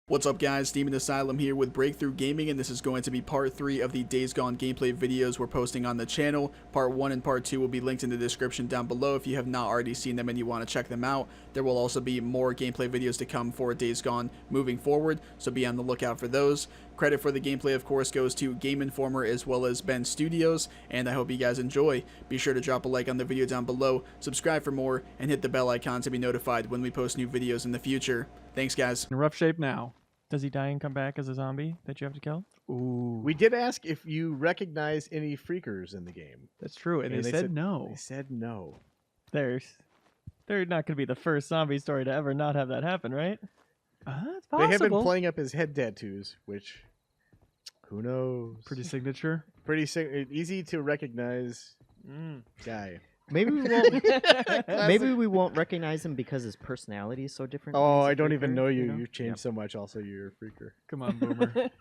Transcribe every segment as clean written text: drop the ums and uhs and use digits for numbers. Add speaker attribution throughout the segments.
Speaker 1: What's up guys, Demon Asylum here with Breakthrough Gaming, and this is going to be part 3 of the Days Gone gameplay videos we're posting on the channel. Part 1 and part 2 will be linked in the description down below if you have not already seen them and you want to check them out. There will also be more gameplay videos to come for Days Gone moving forward, so be on the lookout for those. Credit for the gameplay of course goes to GameInformer as well as Ben Studios, and I hope you guys enjoy. Be sure to drop a like on the video down below, subscribe for more, and hit the bell icon to be notified when we post new videos in the future. Thanks guys.
Speaker 2: In rough shape now.
Speaker 3: Does he die and come back as a zombie that you have to kill?
Speaker 2: Ooh.
Speaker 4: We did ask if you recognize any freakers in the game.
Speaker 2: That's true, and they said no.
Speaker 4: They said no.
Speaker 3: They're not going to be the first zombie story to ever not have that happen, right?
Speaker 2: It's
Speaker 4: They have been playing up his head tattoos, which, who knows?
Speaker 2: Pretty signature.
Speaker 4: Easy to recognize guy.
Speaker 5: Maybe we won't. Maybe we won't recognize him because his personality is so different.
Speaker 4: Oh,
Speaker 5: He's a
Speaker 4: I don't even
Speaker 5: freaker,
Speaker 4: know you.
Speaker 5: you know?
Speaker 4: You've changed so much. Also, you're a freaker.
Speaker 2: Come on, Boomer.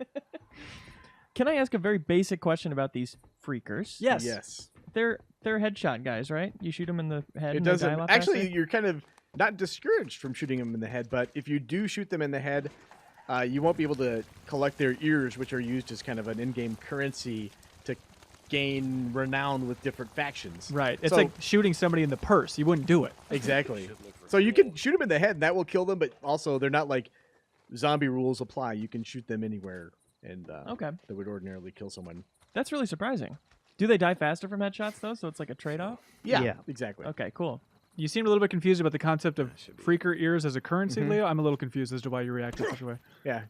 Speaker 3: Can I ask a very basic question about these freakers?
Speaker 2: Yes.
Speaker 4: Yes.
Speaker 3: They're headshot guys, right? You shoot them in the head.
Speaker 4: It
Speaker 3: and they die a
Speaker 4: doesn't.
Speaker 3: lot
Speaker 4: Actually,
Speaker 3: faster?
Speaker 4: you're kind of not discouraged from shooting them in the head, but if you do shoot them in the head, you won't be able to collect their ears, which are used as kind of an in-game currency to gain renown with different factions.
Speaker 2: Right. It's
Speaker 4: So-
Speaker 2: like shooting somebody in the purse. You wouldn't do it.
Speaker 4: Exactly. So you can shoot them in the head, and that will kill them, but also they're not like zombie rules apply. You can shoot them anywhere, and
Speaker 3: Okay.
Speaker 4: that would ordinarily kill someone.
Speaker 3: That's really surprising. Do they die faster from headshots, though? So it's like a trade-off?
Speaker 5: Yeah.
Speaker 4: Exactly.
Speaker 3: Okay, cool.
Speaker 2: You seemed a little bit confused about the concept of freaker ears as a currency, Leo. I'm a little confused as to why you reacted such a way.
Speaker 4: Yeah.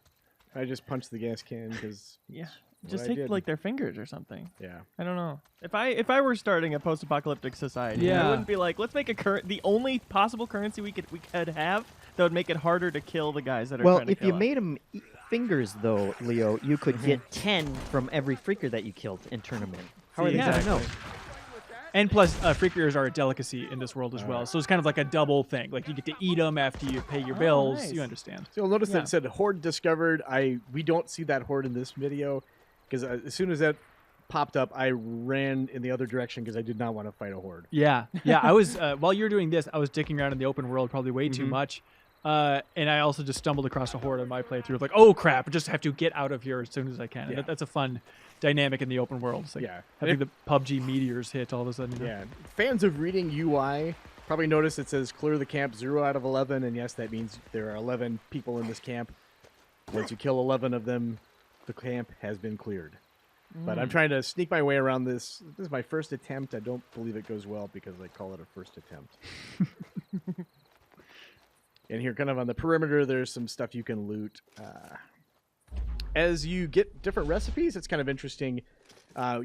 Speaker 4: I just punched the gas can because
Speaker 3: Yeah.
Speaker 4: What
Speaker 3: Just
Speaker 4: I
Speaker 3: take
Speaker 4: did.
Speaker 3: like their fingers or something.
Speaker 4: yeah.
Speaker 3: I don't know. If I were starting a post-apocalyptic society,
Speaker 2: Yeah.
Speaker 3: I wouldn't be like, let's make the only possible currency we could have that would make it harder to kill the guys that are
Speaker 5: Well,
Speaker 3: trying to
Speaker 5: if
Speaker 3: kill
Speaker 5: you
Speaker 3: us.
Speaker 5: made him fingers, though, Leo, you could get 10 from every freaker that you killed in tournament. How are they
Speaker 2: Yeah.
Speaker 5: gonna know?
Speaker 2: And plus, freaker ears are a delicacy in this world as well. So it's kind of like a double thing. Like you get to eat them after you pay your bills.
Speaker 3: nice.
Speaker 2: You understand.
Speaker 4: So you'll notice that
Speaker 3: Yeah.
Speaker 4: it said horde discovered. We don't see that horde in this video because as soon as that popped up, I ran in the other direction because I did not want to fight a horde.
Speaker 2: Yeah. Yeah. I was, while you were doing this, I was dicking around in the open world probably way too much. And I also just stumbled across a horde on my playthrough. Like, oh crap, I just have to get out of here as soon as I can.
Speaker 4: Yeah.
Speaker 2: That's a fun dynamic in the open world. It's like
Speaker 4: Yeah.
Speaker 2: having the PUBG meteors hit all of a sudden. you know?
Speaker 4: Yeah. Fans of reading UI probably noticed it says clear the camp 0 out of 11, and yes, that means there are 11 people in this camp. Once you kill 11 of them, the camp has been cleared. But I'm trying to sneak my way around this. This is my first attempt. I don't believe it goes well because I call it a first attempt. And here, kind of on the perimeter, there's some stuff you can loot. As you get different recipes, it's kind of interesting.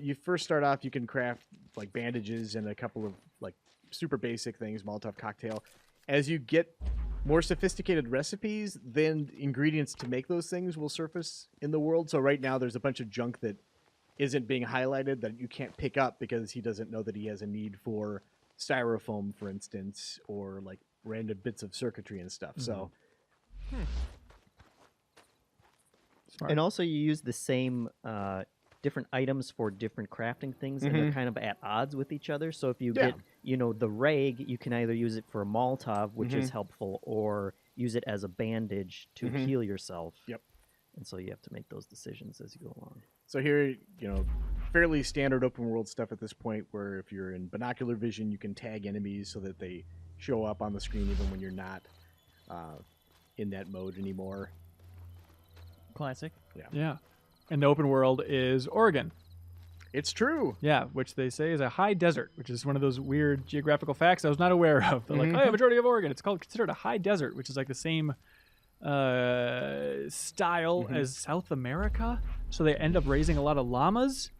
Speaker 4: You first start off, you can craft like bandages and a couple of like super basic things, Molotov cocktail. As you get more sophisticated recipes, then ingredients to make those things will surface in the world. So right now, there's a bunch of junk that isn't being highlighted that you can't pick up because he doesn't know that he has a need for styrofoam, for instance, or like random bits of circuitry and stuff. So
Speaker 2: Smart.
Speaker 5: And also, you use the same different items for different crafting things, and they're kind of at odds with each other. So if you
Speaker 4: Yeah.
Speaker 5: get, the rag, you can either use it for a Molotov, which is helpful, or use it as a bandage to heal yourself.
Speaker 4: Yep.
Speaker 5: And so you have to make those decisions as you go along.
Speaker 4: So here, fairly standard open world stuff at this point, where if you're in binocular vision, you can tag enemies so that they show up on the screen even when you're not in that mode anymore.
Speaker 3: Classic.
Speaker 2: Yeah. And the open world is Oregon.
Speaker 4: It's true.
Speaker 2: Yeah, which they say is a high desert, which is one of those weird geographical facts I was not aware of. They're like, oh, yeah, majority of Oregon. It's considered a high desert, which is like the same style as South America. So they end up raising a lot of llamas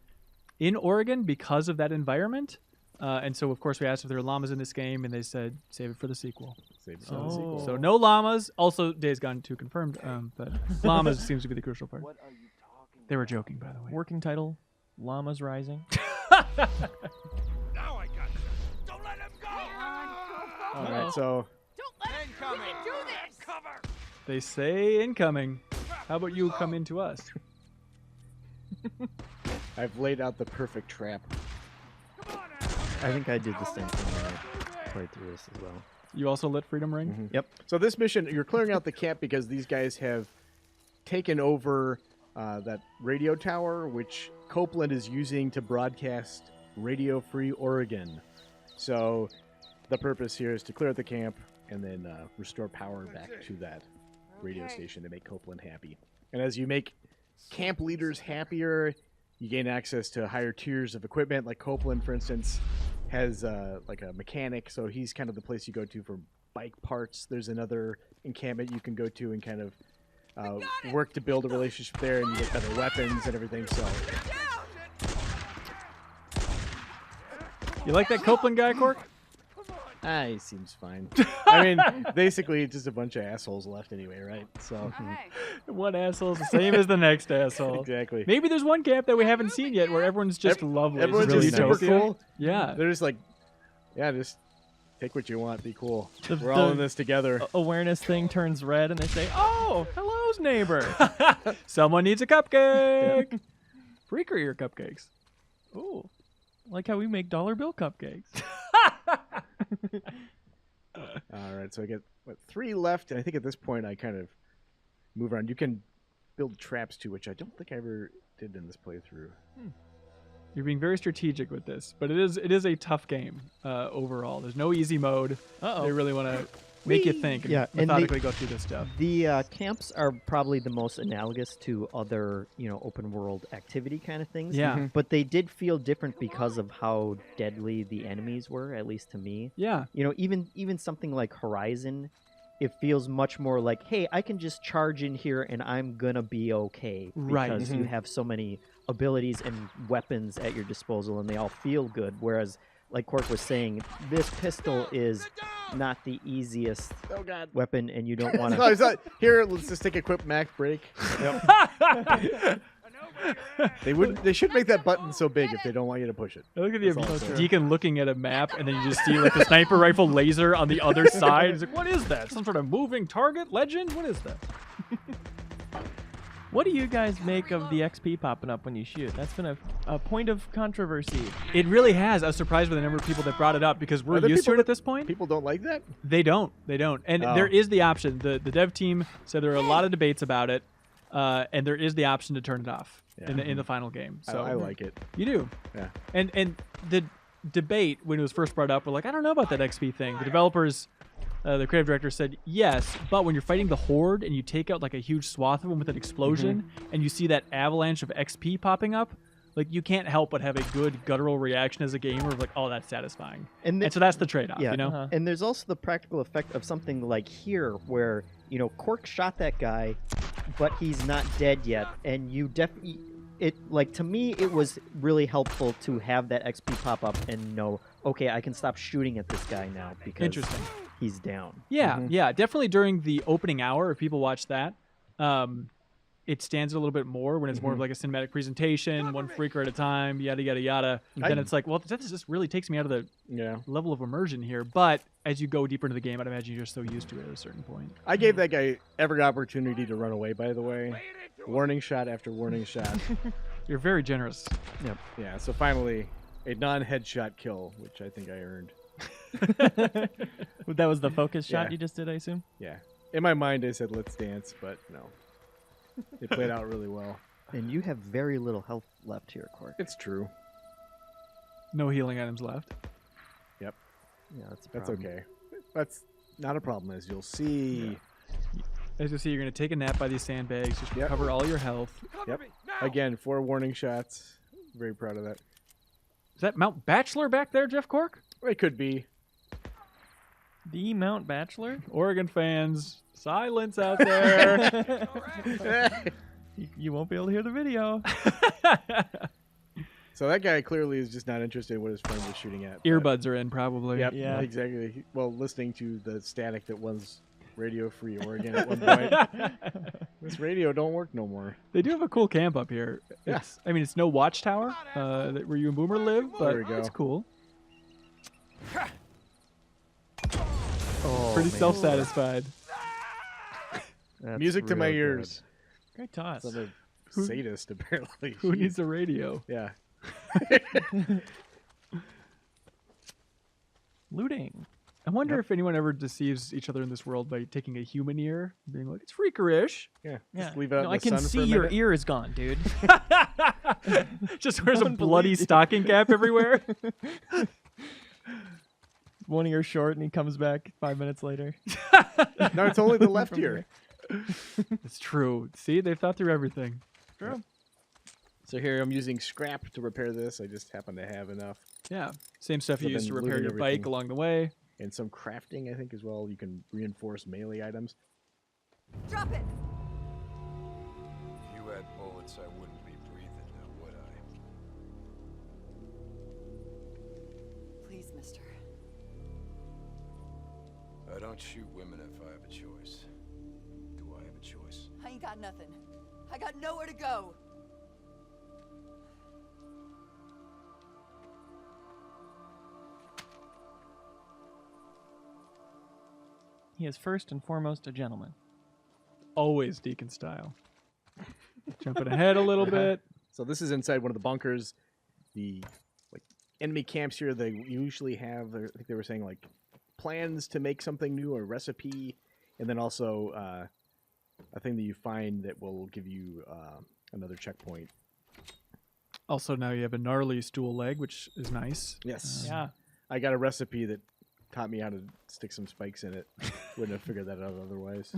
Speaker 2: in Oregon because of that environment. And so, of course, we asked if there are llamas in this game, and they said, save it for the sequel.
Speaker 4: Save it for the sequel.
Speaker 2: So no llamas. Also, Days Gone 2 confirmed, but llamas seems to be the crucial part. They were joking, by the way.
Speaker 3: Working title, Llamas Rising.
Speaker 6: Now I got you. Don't let him go.
Speaker 4: All right, so
Speaker 6: Don't let him do this. Cover.
Speaker 2: They say incoming. How about you come into us?
Speaker 4: I've laid out the perfect trap.
Speaker 5: I think I did the same thing when I played through this as well.
Speaker 2: You also lit Freedom Ring?
Speaker 5: Yep.
Speaker 4: So this mission, you're clearing out the camp because these guys have taken over that radio tower, which Copeland is using to broadcast Radio Free Oregon. So the purpose here is to clear out the camp and then restore power back to that radio station to make Copeland happy. And as you make camp leaders happier, you gain access to higher tiers of equipment. Like Copeland, for instance, has like a mechanic, so he's kind of the place you go to for bike parts. There's another encampment you can go to and kind of work to build a relationship there, and you get better weapons and everything. So
Speaker 2: You like that Copeland guy, Cork?
Speaker 4: he seems fine. I mean, basically, just a bunch of assholes left anyway, right? So
Speaker 2: One asshole's the same as the next asshole.
Speaker 4: exactly.
Speaker 2: Maybe there's one camp that we haven't seen yet where everyone's just lovely.
Speaker 4: Everyone's
Speaker 2: It's really
Speaker 4: just super
Speaker 2: utopia.
Speaker 4: cool.
Speaker 2: Yeah.
Speaker 4: They're just like, yeah, just take what you want, be cool.
Speaker 3: The-
Speaker 4: We're all
Speaker 3: the-
Speaker 4: in this together.
Speaker 3: Awareness thing turns red, and they say, "Oh, hello, neighbor."
Speaker 2: Someone needs a cupcake. Free career cupcakes.
Speaker 3: Ooh, like how we make dollar bill cupcakes.
Speaker 4: All right, so I get 3 left, and I think at this point I kind of move around. You can build traps too, which I don't think I ever did in this playthrough.
Speaker 2: You're being very strategic with this, but it is a tough game overall. There's no easy mode.
Speaker 3: Uh-oh.
Speaker 2: They really want to make you think and
Speaker 5: Yeah, and
Speaker 2: methodically go through this stuff.
Speaker 5: The camps are probably the most analogous to other, open world activity kind of things.
Speaker 2: Yeah.
Speaker 5: But they did feel different because of how deadly the enemies were, at least to me.
Speaker 2: Yeah.
Speaker 5: Even something like Horizon, it feels much more like, hey, I can just charge in here and I'm gonna be okay.
Speaker 2: Right.
Speaker 5: Because you have so many abilities and weapons at your disposal and they all feel good. Whereas, like Cork was saying, this pistol is not the easiest
Speaker 4: Oh God!
Speaker 5: weapon, and you don't want
Speaker 4: No,
Speaker 5: to.
Speaker 4: it's not. Here, let's just take a quick Mac break. They should make that button so big if they don't want you to push it.
Speaker 2: Look at
Speaker 4: That's all I'm
Speaker 2: the
Speaker 4: saying.
Speaker 2: Deacon looking at a map, and then you just see like the sniper rifle laser on the other side. He's like, "What is that? Some sort of moving target? Legend? What is that?"
Speaker 3: What do you guys make of the XP popping up when you shoot? That's been a point of controversy.
Speaker 2: It really has. I was surprised by the number of people that brought it up because we're
Speaker 4: Are there
Speaker 2: used to
Speaker 4: people
Speaker 2: it at this point.
Speaker 4: People don't like that.
Speaker 2: They don't. And
Speaker 4: Oh.
Speaker 2: there is the option. The dev team said there are a lot of debates about it, and there is the option to turn it off in the final game. So
Speaker 4: I like it.
Speaker 2: You do.
Speaker 4: Yeah.
Speaker 2: And the debate when it was first brought up, we're like, I don't know about that XP thing. The developers, the creative director said yes, but when you're fighting the horde and you take out like a huge swath of them with an explosion, and you see that avalanche of XP popping up, like you can't help but have a good guttural reaction as a gamer of like, oh, that's satisfying.
Speaker 5: And
Speaker 2: And so that's the trade-off,
Speaker 5: Yeah,
Speaker 2: you know?
Speaker 5: and there's also the practical effect of something like here, where Cork shot that guy, but he's not dead yet, and you definitely. It to me, it was really helpful to have that XP pop up and know, okay, I can stop shooting at this guy now because
Speaker 2: Interesting.
Speaker 5: he's down.
Speaker 2: Yeah, yeah, definitely during the opening hour, if people watch that, it stands a little bit more when it's more of like a cinematic presentation, one freaker at a time, yada, yada, yada. Then it's like, well, that just really takes me out of the level of immersion here. But as you go deeper into the game, I'd imagine you're just so used to it at a certain point.
Speaker 4: I gave that guy every opportunity to run away. By the way, warning shot after warning shot.
Speaker 2: You're very generous.
Speaker 4: Yeah. So finally, a non-headshot kill, which I think I earned.
Speaker 3: That was the focus shot
Speaker 4: Yeah.
Speaker 3: you just did, I assume?
Speaker 4: Yeah. In my mind, I said, "Let's dance," but no. It played out really well.
Speaker 5: And you have very little health left here, Cork.
Speaker 4: It's true.
Speaker 2: No healing items left.
Speaker 4: Yep.
Speaker 5: Yeah, that's a
Speaker 4: That's
Speaker 5: problem.
Speaker 4: okay. That's not a problem, as you'll see.
Speaker 2: As you see, you're going to take a nap by these sandbags, just
Speaker 4: Yep.
Speaker 2: recover all your health.
Speaker 4: Yep. Again, 4 warning shots. Very proud of that.
Speaker 2: Is that Mount Bachelor back there, Jeff Cork?
Speaker 4: It could be.
Speaker 3: The Mount Bachelor?
Speaker 2: Oregon fans, silence out there.
Speaker 3: You won't be able to hear the video.
Speaker 4: So that guy clearly is just not interested in what his friend was shooting at. but-
Speaker 2: Earbuds are in, probably.
Speaker 4: Yep.
Speaker 3: Yeah.
Speaker 4: Exactly. Well, listening to the static that was Radio Free Oregon at one point. This radio don't work no more.
Speaker 2: They do have a cool camp up here.
Speaker 4: Yes.
Speaker 2: I mean, it's no watchtower where you and Boomer live, but
Speaker 4: There we go.
Speaker 2: it's cool.
Speaker 5: Oh,
Speaker 2: Pretty
Speaker 5: man.
Speaker 2: self-satisfied.
Speaker 5: That's
Speaker 4: Music to my
Speaker 5: real good.
Speaker 4: ears.
Speaker 3: Great toss.
Speaker 4: I'm a
Speaker 2: Who-
Speaker 4: sadist, apparently.
Speaker 2: Who
Speaker 4: Jeez.
Speaker 2: needs a radio?
Speaker 4: Yeah.
Speaker 3: Looting.
Speaker 2: I wonder if anyone ever deceives each other in this world by taking a human ear, and being like, "It's freakerish."
Speaker 4: Yeah,
Speaker 3: Yeah.
Speaker 4: just leave it out
Speaker 3: No,
Speaker 4: in
Speaker 3: I
Speaker 4: the
Speaker 3: can
Speaker 4: sun
Speaker 3: see
Speaker 4: for a
Speaker 3: your
Speaker 4: minute.
Speaker 3: ear is gone, dude.
Speaker 2: Just wears a
Speaker 3: Don't
Speaker 2: bloody
Speaker 3: believe you.
Speaker 2: stocking cap everywhere.
Speaker 3: One ear short, and he comes back 5 minutes later.
Speaker 4: No, it's only the left ear.
Speaker 2: It's true. See, they've thought through everything.
Speaker 3: True.
Speaker 4: So here I'm using scrap to repair this. I just happen to have enough.
Speaker 2: Yeah, same stuff
Speaker 4: So
Speaker 2: you used
Speaker 4: then
Speaker 2: to repair
Speaker 4: looting
Speaker 2: your bike
Speaker 4: everything.
Speaker 2: along the way.
Speaker 4: And some crafting, I think, as well. You can reinforce melee items.
Speaker 7: Drop it!
Speaker 6: If you had bullets, I wouldn't be breathing now, would I?
Speaker 7: Please, mister.
Speaker 6: I don't shoot women if I have a choice. Do I have a choice?
Speaker 7: I ain't got nothing. I got nowhere to go.
Speaker 3: He is first and foremost a gentleman.
Speaker 2: Always Deacon style. Jumping ahead a little bit.
Speaker 4: So this is inside one of the bunkers. The enemy camps here, they usually have, I think they were saying, like, plans to make something new, a recipe, and then also a thing that you find that will give you another checkpoint.
Speaker 2: Also, now you have a gnarly stool leg, which is nice.
Speaker 4: Yes.
Speaker 3: Yeah.
Speaker 4: I got a recipe that taught me how to stick some spikes in it. Wouldn't have figured that out otherwise.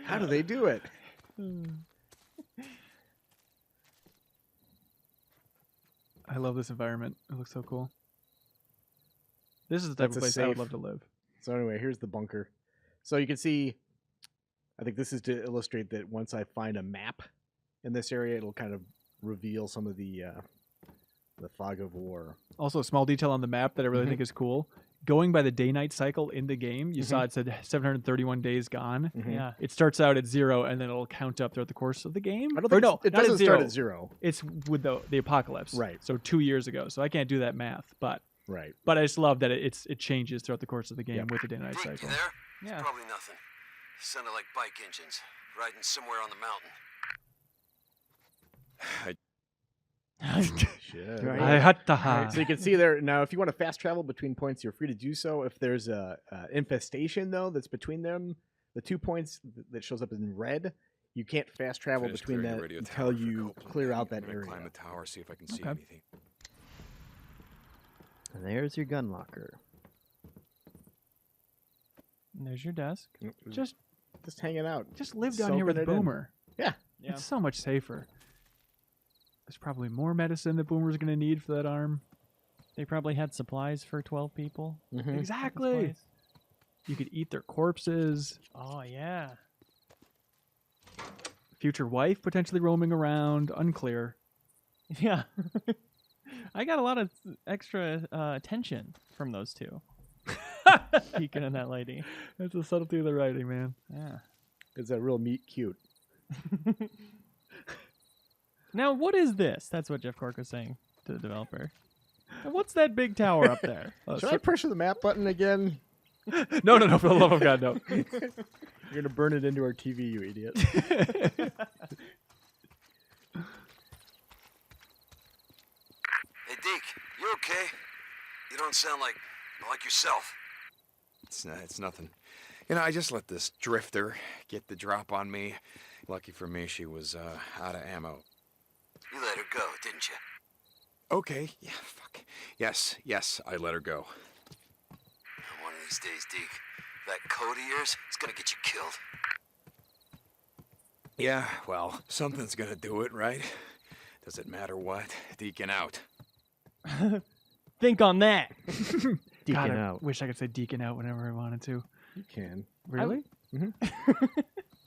Speaker 4: How do they do it?
Speaker 2: I love this environment. It looks so cool. This is the type
Speaker 4: That's
Speaker 2: of
Speaker 4: a
Speaker 2: place I would
Speaker 4: safe.
Speaker 2: love to live.
Speaker 4: So anyway, here's the bunker. So you can see, I think this is to illustrate that once I find a map in this area, it'll kind of reveal some of the fog of war.
Speaker 2: Also, a small detail on the map that I really think is cool. Going by the day-night cycle in the game, you saw it said 731 days gone.
Speaker 3: Yeah.
Speaker 2: It starts out at 0, and then it'll count up throughout the course of the game.
Speaker 4: I don't
Speaker 2: Or
Speaker 4: think
Speaker 2: no,
Speaker 4: it
Speaker 2: not
Speaker 4: doesn't
Speaker 2: at 0.
Speaker 4: start at 0.
Speaker 2: It's with the apocalypse.
Speaker 4: Right.
Speaker 2: So 2 years ago. So I can't do that math, but
Speaker 4: Right.
Speaker 2: I just love that it changes throughout the course of the game
Speaker 4: Yep.
Speaker 2: with the day-night
Speaker 8: Deke, you
Speaker 2: cycle.
Speaker 8: there?
Speaker 3: Yeah.
Speaker 8: It's probably nothing. Sounded like bike engines, riding somewhere on the mountain.
Speaker 4: Shit.
Speaker 3: Right.
Speaker 2: I had to
Speaker 4: Alright, so you can see there now. If you want to fast travel between points, you're free to do so. If there's a infestation though that's between them, the 2 points that shows up in red, you can't fast travel
Speaker 6: Finished
Speaker 4: between
Speaker 6: clearing the
Speaker 4: that
Speaker 6: radio
Speaker 4: until
Speaker 6: tower for
Speaker 4: you
Speaker 6: Copeland.
Speaker 4: clear out
Speaker 6: I'm
Speaker 4: that
Speaker 6: gonna
Speaker 4: area.
Speaker 6: Climb the tower, see if I can see
Speaker 2: Okay.
Speaker 6: anything.
Speaker 5: And there's your gun locker.
Speaker 3: And there's your desk.
Speaker 2: Just
Speaker 4: hanging out.
Speaker 2: live down here with
Speaker 4: Soaking it in.
Speaker 2: Boomer.
Speaker 4: Yeah.
Speaker 3: Yeah.
Speaker 2: It's so much safer. There's probably more medicine that Boomer's going to need for that arm.
Speaker 3: They probably had supplies for 12 people.
Speaker 4: Mhm.
Speaker 2: Exactly.
Speaker 3: Supplies.
Speaker 2: You could eat their corpses.
Speaker 3: Oh, yeah.
Speaker 2: Future wife potentially roaming around. Unclear.
Speaker 3: Yeah. I got a lot of extra attention from those two. Deacon and that lady.
Speaker 2: That's the subtlety of the writing, man.
Speaker 3: Yeah.
Speaker 4: It's a real meat cute.
Speaker 3: Now, what is this? That's what Jeff Cork was saying to the developer. And what's that big tower up there?
Speaker 4: Should I pressure the map button again?
Speaker 2: No, for the love of God, no.
Speaker 4: You're gonna burn it into our TV, you idiot.
Speaker 8: Hey, Deke, you okay? You don't sound like yourself.
Speaker 6: It's nothing. You know, I just let this drifter get the drop on me. Lucky for me, she was out of ammo.
Speaker 8: You let her go, didn't you?
Speaker 6: Okay, yeah, fuck. Yes, I let her go.
Speaker 8: One of these days, Deke, that code of yours is gonna get you killed.
Speaker 6: Yeah, well, something's gonna do it, right? Does it matter what? Deacon out.
Speaker 3: Think on that.
Speaker 5: Deacon
Speaker 2: God, I
Speaker 5: out.
Speaker 2: wish I could say deacon out whenever I wanted to.
Speaker 4: You can.
Speaker 2: Really?
Speaker 4: Mhm.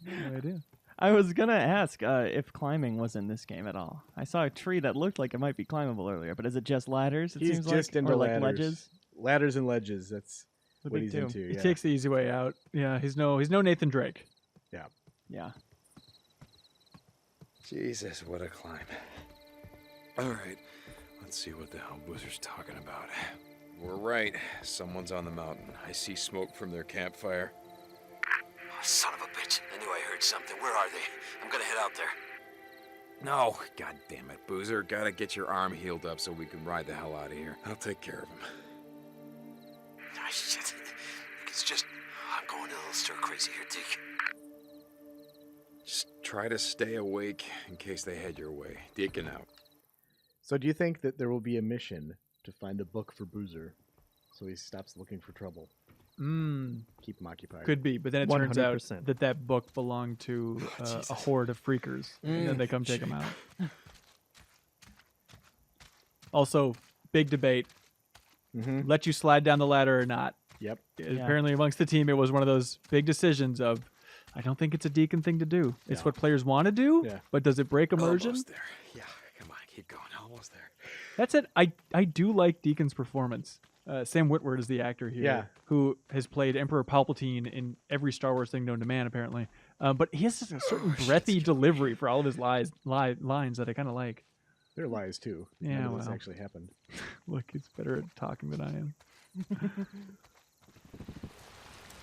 Speaker 2: No idea.
Speaker 3: I was going to ask if climbing was in this game at all. I saw a tree that looked like it might be climbable earlier, but is it just ladders? It
Speaker 4: He's
Speaker 3: seems
Speaker 4: just
Speaker 3: like,
Speaker 4: into
Speaker 3: or like
Speaker 4: ladders.
Speaker 3: ledges.
Speaker 4: Ladders and ledges. That's
Speaker 3: The
Speaker 4: what
Speaker 3: big
Speaker 4: he's
Speaker 3: two.
Speaker 4: into.
Speaker 2: He
Speaker 4: Yeah.
Speaker 2: takes the easy way out. Yeah, he's no Nathan Drake.
Speaker 3: Yeah.
Speaker 6: Jesus, what a climb. All right, let's see what the hell Boozer's talking about. We're right. Someone's on the mountain. I see smoke from their campfire.
Speaker 8: Oh, son of a bitch. I knew I heard something. Where are they? I'm gonna head out there.
Speaker 6: No, god damn it, Boozer. Gotta get your arm healed up so we can ride the hell out of here. I'll take care of him.
Speaker 8: Ah, shit. It's just, I'm going a little stir crazy here, Deke.
Speaker 6: Just try to stay awake in case they head your way. Deacon out.
Speaker 4: So do you think that there will be a mission to find a book for Boozer so he stops looking for trouble? Keep him occupied.
Speaker 2: Could be, but then it turns out
Speaker 5: 100%.
Speaker 2: that book belonged to a horde of freakers, and then they come take him out. Also, big debate. Let you slide down the ladder or not.
Speaker 4: Yep.
Speaker 2: Apparently, amongst the team, it was one of those big decisions of, I don't think it's a Deacon thing to do. It's what players want to do, but does it break immersion?
Speaker 6: Almost there. Yeah, come on, keep going. Almost there.
Speaker 2: That's it. I do like Deacon's performance. Sam Witwer is the actor here, who has played Emperor Palpatine in every Star Wars thing known to man, apparently. But he has a certain breathy delivery for all of his lines that I kind of like.
Speaker 4: They're lies too.
Speaker 2: Yeah,
Speaker 4: None of this
Speaker 2: well.
Speaker 4: actually happened.
Speaker 2: Look, he's better at talking than I am.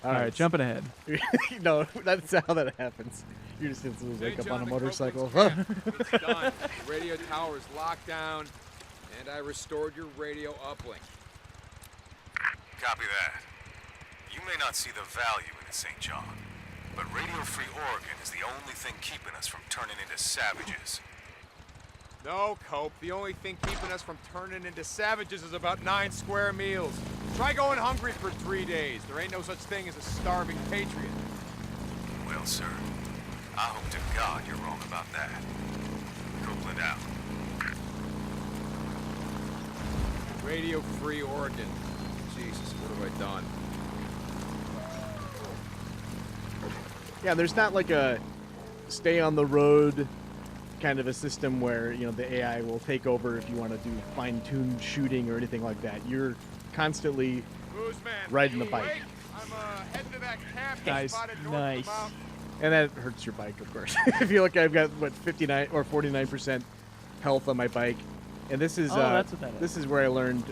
Speaker 4: All
Speaker 2: All right, jumping ahead.
Speaker 4: No, that's how that happens. You just instantly wake up on a motorcycle.
Speaker 6: It's done. The radio tower is locked down, and I restored your radio uplink.
Speaker 8: Copy that. You may not see the value in it, St. John, but Radio Free Oregon is the only thing keeping us from turning into savages.
Speaker 6: No, Cope. The only thing keeping us from turning into savages is about 9 square meals. Try going hungry for 3 days. There ain't no such thing as a starving patriot.
Speaker 8: Well, sir, I hope to God you're wrong about that. Copeland out.
Speaker 6: Radio Free Oregon. Jesus, what have I done?
Speaker 4: Yeah, there's not like a stay on the road kind of a system where, you know, the AI will take over if you want to do fine-tuned shooting or anything like that. You're constantly riding the bike.
Speaker 6: I'm heading to that camp.
Speaker 2: Nice.
Speaker 3: Nice.
Speaker 4: And that hurts your bike, of course. If you look, I've got, what, 59 or 49% health on my bike. And this is,
Speaker 3: that's what that is.
Speaker 4: This is where I learned,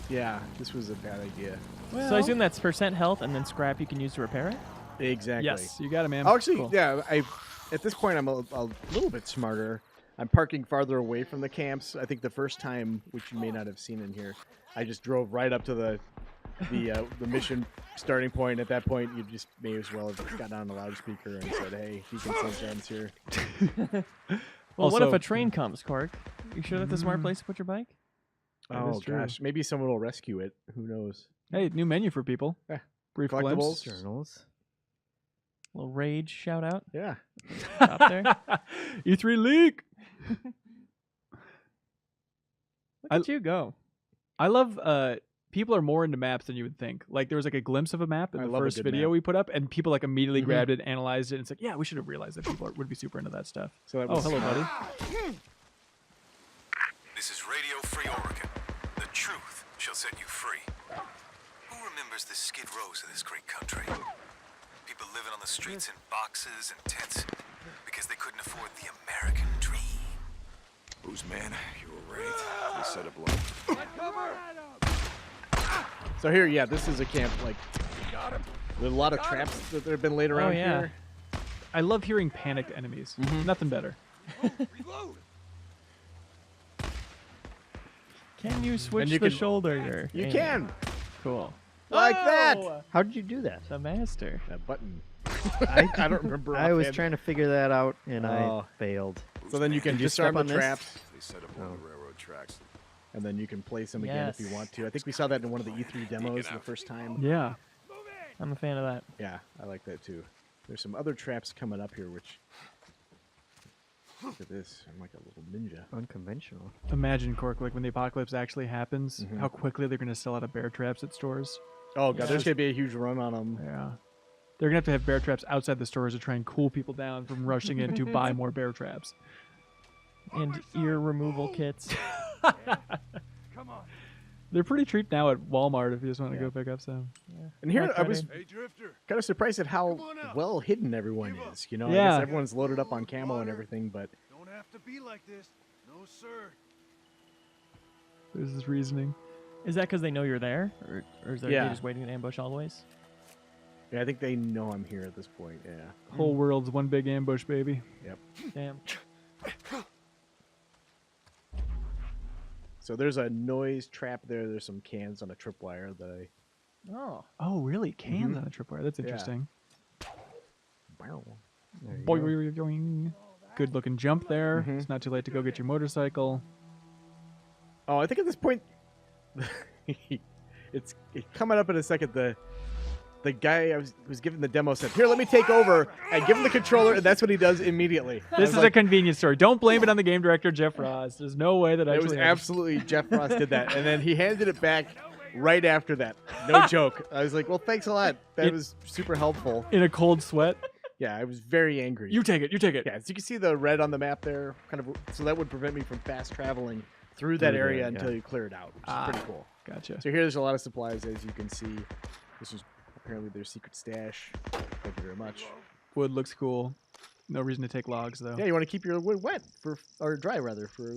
Speaker 4: yeah, this was a bad idea.
Speaker 3: So I assume that's percent health and then scrap you can use to repair it?
Speaker 4: Exactly.
Speaker 2: Yes, you got it, man.
Speaker 4: Oh, actually,
Speaker 2: Cool.
Speaker 4: yeah, at this point, I'm a little bit smarter. I'm parking farther away from the camps. I think the first time, which you may not have seen in here, I just drove right up to the mission starting point. At that point, you just may as well have got on a loudspeaker and said, "Hey, Deacon Sunshine's here."
Speaker 3: Well, what
Speaker 2: Also-
Speaker 3: if a train comes, Cork? You sure that's a smart place to put your bike?
Speaker 2: That
Speaker 4: Oh
Speaker 2: is true.
Speaker 4: gosh, maybe someone will rescue it. Who knows?
Speaker 2: Hey, new menu for people.
Speaker 4: Yeah.
Speaker 2: Brief
Speaker 4: Collectibles.
Speaker 2: glimpse.
Speaker 5: Journals.
Speaker 3: Little rage shout out
Speaker 4: Yeah.
Speaker 3: up there.
Speaker 2: E3 leak.
Speaker 3: Look at you go.
Speaker 2: I love people are more into maps than you would think. Like there was like a glimpse of a map in
Speaker 4: I
Speaker 2: the
Speaker 4: love a
Speaker 2: first
Speaker 4: good
Speaker 2: video
Speaker 4: map.
Speaker 2: we put up, and people like immediately grabbed it, analyzed it, and it's like, yeah, we should have realized that people would be super into that stuff.
Speaker 4: So that
Speaker 2: Oh,
Speaker 4: was
Speaker 2: hello, buddy.
Speaker 8: This is Radio Free Oregon. The truth shall set you free. Who remembers the skid rows of this great country? People living on the streets in boxes and tents because they couldn't afford the American dream.
Speaker 6: Who's man? You were right. We set up low.
Speaker 4: So here, yeah, this is a camp. Like, there's a lot of traps that have been laid around
Speaker 3: yeah.
Speaker 4: here.
Speaker 2: I love hearing panicked enemies. Nothing better.
Speaker 3: Can you switch
Speaker 4: you
Speaker 3: the
Speaker 4: can-
Speaker 3: shoulder? Your
Speaker 4: You
Speaker 3: aim?
Speaker 4: can
Speaker 3: Cool.
Speaker 4: like that.
Speaker 5: How did you do that?
Speaker 3: The master.
Speaker 4: That button. I don't remember.
Speaker 5: I was
Speaker 4: offhand.
Speaker 5: trying to figure that out, and
Speaker 4: Oh.
Speaker 5: I failed.
Speaker 4: So then you can
Speaker 5: Did you
Speaker 4: disarm
Speaker 5: step
Speaker 4: the
Speaker 5: on this?
Speaker 4: traps,
Speaker 6: They set up on the railroad tracks.
Speaker 4: and then you can place them again if you
Speaker 3: Yes.
Speaker 4: want to. I think we saw that in one of the E3 demos the first time.
Speaker 2: Yeah.
Speaker 3: I'm a fan of that.
Speaker 4: Yeah, I like that too. There's some other traps coming up here, which... Look at this. I'm like a little ninja.
Speaker 5: Unconventional.
Speaker 2: Imagine, Cork, like when the apocalypse actually happens, how quickly they're going to sell out of bear traps at stores.
Speaker 4: Oh, God, there's going to be a huge run on them.
Speaker 2: Yeah. They're going to have bear traps outside the stores to try and cool people down from rushing in to buy more bear traps.
Speaker 3: And ear removal kits.
Speaker 2: They're pretty cheap now at Walmart if you just want to go pick up some.
Speaker 4: And here,
Speaker 3: Black
Speaker 4: I was
Speaker 3: Friday.
Speaker 4: kind of surprised at how well hidden everyone is. You know, I
Speaker 2: Yeah.
Speaker 4: guess everyone's loaded up on camo and everything, but
Speaker 9: Don't have to be like this. No, sir.
Speaker 2: There's this reasoning.
Speaker 3: Is that because they know you're there? Or is they
Speaker 4: Yeah.
Speaker 3: just waiting in ambush always?
Speaker 4: yeah, I think they know I'm here at this point. Yeah.
Speaker 2: Whole world's one big ambush, baby.
Speaker 4: Yep.
Speaker 3: Damn.
Speaker 4: So there's a noise trap there. There's some cans on a tripwire that I
Speaker 3: Oh.
Speaker 2: Oh, really? Cans on a tripwire. That's interesting.
Speaker 5: There you
Speaker 2: Boing,
Speaker 5: go.
Speaker 2: boing, boing. Good looking jump there.
Speaker 4: Mhm.
Speaker 2: It's not too late to go get your motorcycle.
Speaker 4: Oh, I think at this point, it's coming up in a second. The guy I was giving the demo said, "Here, let me take over," and give him the controller, and that's what he does immediately.
Speaker 2: This is a convenience store. Don't blame it on the game director, Jeff Ross. There's no way that
Speaker 4: It was
Speaker 2: actually
Speaker 4: absolutely Jeff Ross did that, and then he handed it back right after that. No joke. I was like, "Well, thanks a lot. That was super helpful."
Speaker 2: in a cold sweat.
Speaker 4: Yeah, I was very angry.
Speaker 2: You take it. You take it.
Speaker 4: Yeah, as you can see the red on the map there, kind of, so that would prevent me from fast traveling through that area
Speaker 5: yeah.
Speaker 4: until you clear it out, which is pretty cool.
Speaker 2: Gotcha.
Speaker 4: So here, there's a lot of supplies, as you can see. This is apparently their secret stash. Thank you very much.
Speaker 2: Wood looks cool. No reason to take logs though.
Speaker 4: Yeah, you want to keep your wood wet or dry rather for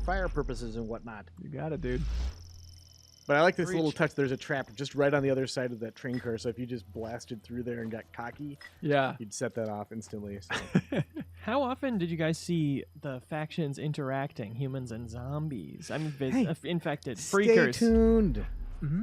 Speaker 4: fire purposes and whatnot.
Speaker 2: You got it, dude.
Speaker 4: But I like this little touch. There's a trap just right on the other side of that train car. So if you just blasted through there and got cocky,
Speaker 2: Yeah.
Speaker 4: you'd set that off instantly. So.
Speaker 3: How often did you guys see the factions interacting, humans and zombies? I mean, infected, freakers.
Speaker 4: Stay tuned.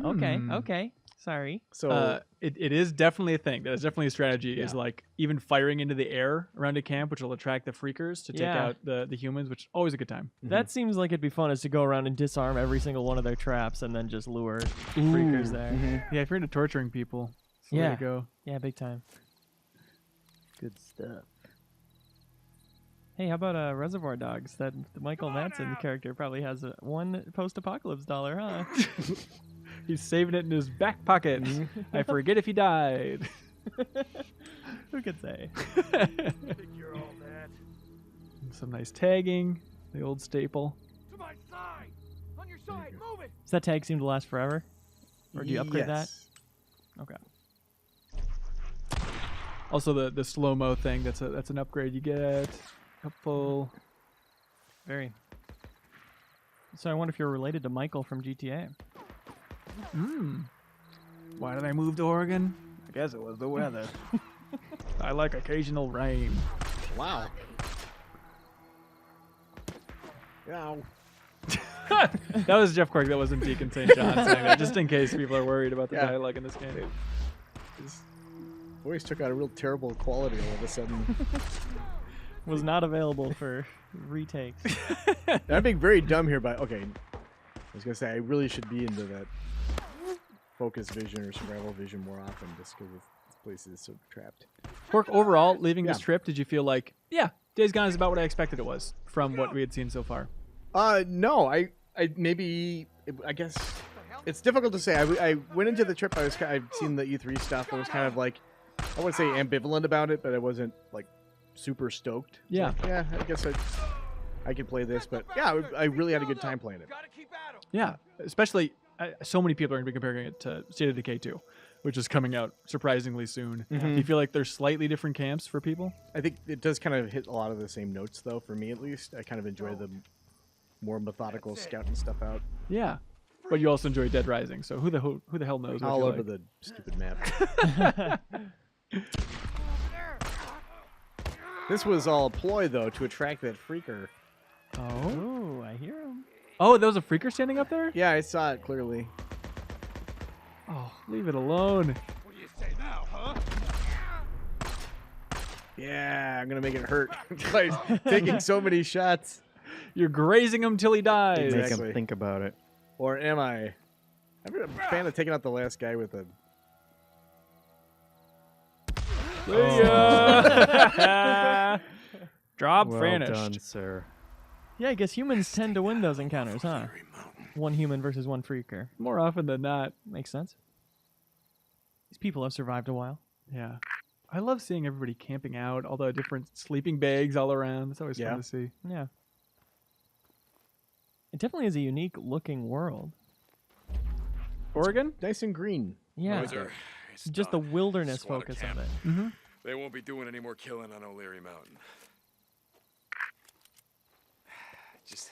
Speaker 3: Okay, okay. Sorry.
Speaker 4: So
Speaker 2: It is definitely a thing. That is definitely a strategy. Is like even firing into the air around a camp, which will attract the freakers to take
Speaker 3: Yeah.
Speaker 2: out the humans, which is always a good time.
Speaker 3: That seems like it'd be fun, is to go around and disarm every single one of their traps and then just lure freakers there.
Speaker 2: Yeah, if you're into torturing people, it's the way
Speaker 3: Yeah.
Speaker 2: to go.
Speaker 3: Yeah, big time.
Speaker 5: Good stuff.
Speaker 3: Hey, how about Reservoir Dogs? That the Michael Madsen character probably has one post-apocalypse dollar, huh?
Speaker 2: He's saving it in his back pocket. I forget if he died.
Speaker 3: Who could say?
Speaker 9: You're all that.
Speaker 2: Some nice tagging. The old staple.
Speaker 9: To my side! On your side, move it!
Speaker 3: Does that tag seem to last forever? Or do you upgrade
Speaker 4: yes.
Speaker 3: that? Okay.
Speaker 2: Also the slow-mo thing. That's an upgrade you get. Couple.
Speaker 3: Very. So I wonder if you're related to Michael from GTA.
Speaker 2: Why did I move to Oregon? I guess it was the weather. I like occasional rain.
Speaker 4: Wow. Ow.
Speaker 2: That was Jeff Cork. That wasn't Deacon St. John saying that, just in case people are worried about the
Speaker 4: Yeah.
Speaker 2: dialogue in this game.
Speaker 4: His voice took on a real terrible quality all of a sudden.
Speaker 3: Was not available for retakes.
Speaker 4: I'm being very dumb here, but okay. I was gonna say I really should be into that focus vision or survival vision more often, just because this place is so trapped.
Speaker 2: Cork, overall, leaving this
Speaker 4: Yeah.
Speaker 2: trip, did you feel like, yeah, Days Gone is about what I expected it was from what we had seen so far?
Speaker 4: No, I guess it's difficult to say. I went into the trip. I've seen the E3 stuff. I was kind of like, I wouldn't say ambivalent about it, but I wasn't like super stoked. It's
Speaker 2: Yeah.
Speaker 4: like, yeah, I guess I could play this, but yeah, I really had a good time playing it.
Speaker 9: Gotta keep at 'em.
Speaker 2: Yeah, especially so many people are going to be comparing it to State of Decay 2, which is coming out surprisingly soon. Do you feel like there's slightly different camps for people?
Speaker 4: I think it does kind of hit a lot of the same notes, though, for me at least. I kind of enjoy the more methodical scouting stuff out.
Speaker 2: Yeah, but you also enjoy Dead Rising, so who the hell knows what
Speaker 4: All
Speaker 2: you
Speaker 4: over
Speaker 2: like.
Speaker 4: the stupid map. This was all a ploy, though, to attract that freaker.
Speaker 2: Oh,
Speaker 3: Ooh, I hear him.
Speaker 2: oh, there was a freaker standing up there?
Speaker 4: Yeah, I saw it clearly.
Speaker 2: Oh, leave it alone.
Speaker 9: What do you say now, huh?
Speaker 4: Yeah, I'm gonna make it hurt by taking so many shots.
Speaker 2: You're grazing him till he dies.
Speaker 5: Make
Speaker 4: Exactly.
Speaker 5: him think about it.
Speaker 4: Or am I? I'm a fan of taking out the last guy with a.
Speaker 2: See ya. Job
Speaker 5: Well
Speaker 2: finished.
Speaker 5: done, sir.
Speaker 3: Yeah, I guess humans tend to win those encounters, huh? One human versus one freaker.
Speaker 2: More often than not.
Speaker 3: Makes sense. These people have survived a while.
Speaker 2: Yeah. I love seeing everybody camping out, all the different sleeping bags all around. It's always
Speaker 4: Yeah.
Speaker 2: fun to see.
Speaker 3: Yeah. It definitely is a unique looking world.
Speaker 2: Oregon?
Speaker 4: Nice and green.
Speaker 3: Yeah.
Speaker 6: Wizard, it's
Speaker 3: Just the
Speaker 6: done.
Speaker 3: wilderness
Speaker 6: Squatter
Speaker 3: focus
Speaker 6: camp.
Speaker 3: of it.
Speaker 2: Mm-hmm.
Speaker 6: They won't be doing any more killing on O'Leary Mountain. Just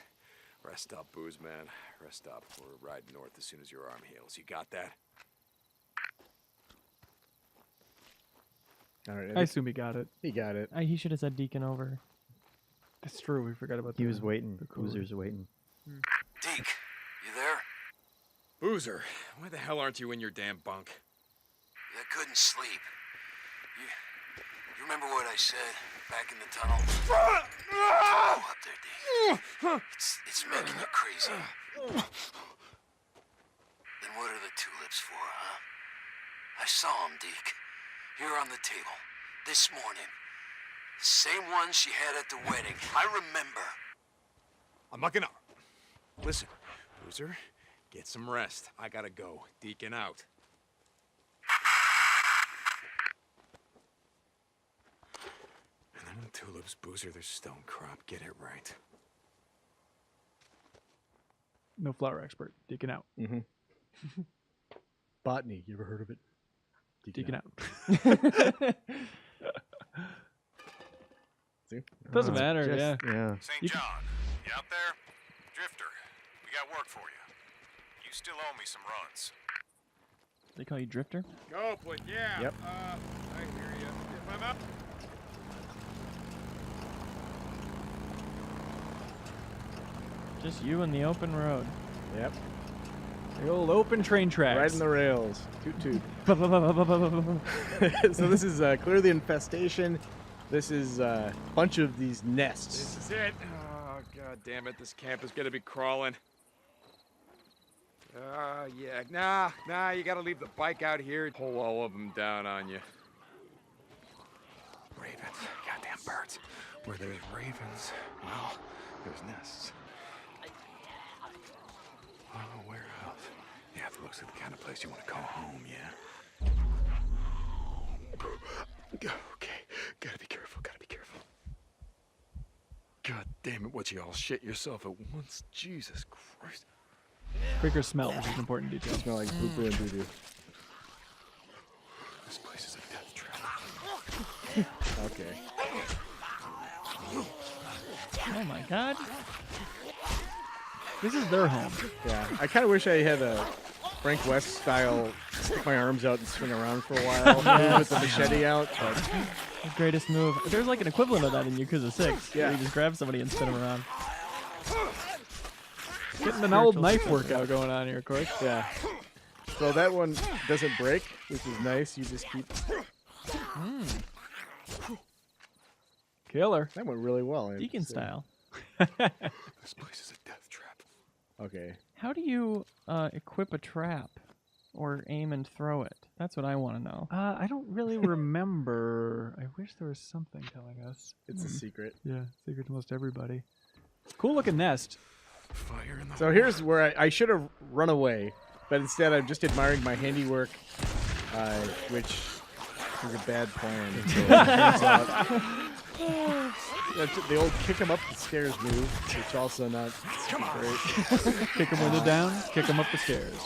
Speaker 6: rest up, booze man. Rest up. We're riding north as soon as your arm heals. You got that?
Speaker 4: All right,
Speaker 2: I assume he got it.
Speaker 4: he got it.
Speaker 3: He should have said Deacon over.
Speaker 2: That's true. We forgot about that.
Speaker 5: He was waiting.
Speaker 2: The cooler.
Speaker 5: Boozer's waiting.
Speaker 8: Deke, you there?
Speaker 6: Boozer, why the hell aren't you in your damn bunk?
Speaker 8: I couldn't sleep. You remember what I said back in the tunnel? Go up there, Deke. It's making you crazy. Then what are the tulips for, huh? I saw them, Deke. Here on the table. This morning. The same ones she had at the wedding. I remember.
Speaker 6: I'm not gonna... Listen, Boozer, get some rest. I gotta go. Deacon out. And then the tulips, Boozer, there's stone crop. Get it right.
Speaker 2: No flower expert. Deacon out.
Speaker 4: Mm-hmm. Botany, you ever heard of it?
Speaker 2: Deacon out.
Speaker 4: See?
Speaker 2: Doesn't matter, yeah.
Speaker 4: Yeah.
Speaker 8: St. John, you out there? Drifter, we got work for you. You still owe me some runs.
Speaker 3: They call you Drifter?
Speaker 6: Copeland, yeah.
Speaker 4: Yep.
Speaker 6: I hear you. If I'm out...
Speaker 3: Just you and the open road.
Speaker 4: Yep.
Speaker 2: The old open train tracks.
Speaker 4: Right in the rails. Toot toot. So this is clear the infestation. This is a bunch of these nests.
Speaker 6: This is it. Oh, god damn it. This camp is gonna be crawling. Yeah. Nah, you gotta leave the bike out here. Pull all of them down on you. Ravens. Goddamn birds. Where there's ravens, well, there's nests. Oh, where else? Yeah, it looks like the kind of place you want to call home, yeah. Okay, gotta be careful, God damn it, what you all shit yourself at once? Jesus Christ.
Speaker 2: Quicker smell, which is an important detail.
Speaker 4: Smell like poo poo and doo doo.
Speaker 6: This place is a death trap.
Speaker 4: Okay.
Speaker 3: Oh my god.
Speaker 2: This is their home.
Speaker 4: Yeah, I kind of wish I had a Frank West style stick my arms out and swing around for a while with the machete out. But
Speaker 3: The greatest move. There's like an equivalent of that in Yakuza 6.
Speaker 4: Yeah.
Speaker 3: Where you just grab somebody and spin them around.
Speaker 2: Getting an old knife workout going on here, of course.
Speaker 4: yeah. So that one doesn't break, which is nice. You just keep.
Speaker 2: Killer.
Speaker 4: That went really well. I have to
Speaker 3: Deacon
Speaker 4: say.
Speaker 3: style.
Speaker 6: This place is a death trap.
Speaker 4: Okay.
Speaker 3: How do you equip a trap or aim and throw it? That's what I want to know.
Speaker 2: I don't really remember. I wish there was something telling us.
Speaker 4: It's a secret.
Speaker 2: Yeah, secret to most everybody. Cool looking nest.
Speaker 6: Fire in the
Speaker 4: So here's where I should have run away, but instead I'm just admiring my handiwork, which is a bad plan. So it turns out. The old kick 'em up the stairs move, which also not great.
Speaker 2: Kick them window down, kick them up the stairs.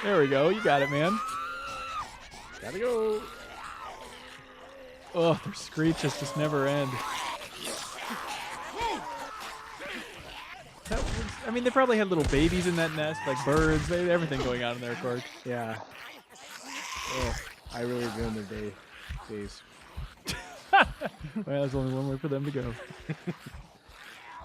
Speaker 2: There we go. You got it, man.
Speaker 4: Gotta go.
Speaker 2: Oh, their screeches just never end. I mean, they probably had little babies in that nest, like birds. They had everything going on in there, of course.
Speaker 4: Yeah. Ugh, I really ruined their days.
Speaker 2: Well, there's only one way for them to go.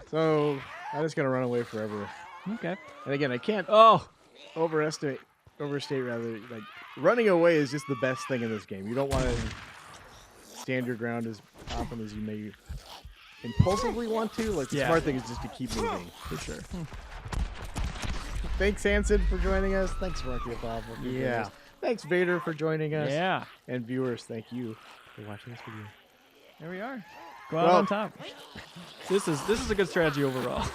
Speaker 4: So I'm just gonna run away forever.
Speaker 2: Okay.
Speaker 4: And again, I can't
Speaker 2: Oh,
Speaker 4: overstate rather. Like running away is just the best thing in this game. You don't want to stand your ground as often as you may impulsively want to. Like the
Speaker 2: Yeah.
Speaker 4: smart thing is just to keep moving.
Speaker 2: for sure.
Speaker 4: Thanks, Hanson, for joining us. Thanks, Rocky Bob, for joining
Speaker 2: Yeah.
Speaker 4: us. Thanks, Vader, for joining us.
Speaker 2: Yeah.
Speaker 4: And viewers, thank you for watching this video.
Speaker 3: There we are. Go out
Speaker 4: Well-
Speaker 3: on top.
Speaker 2: This is a good strategy overall.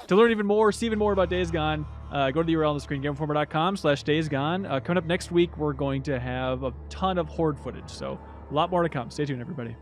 Speaker 2: To learn even more, see even more about Days Gone, go to the URL on the screen, GameInformer.com/Days Gone. Coming up next week, we're going to have a ton of Horde footage, so a lot more to come. Stay tuned, everybody.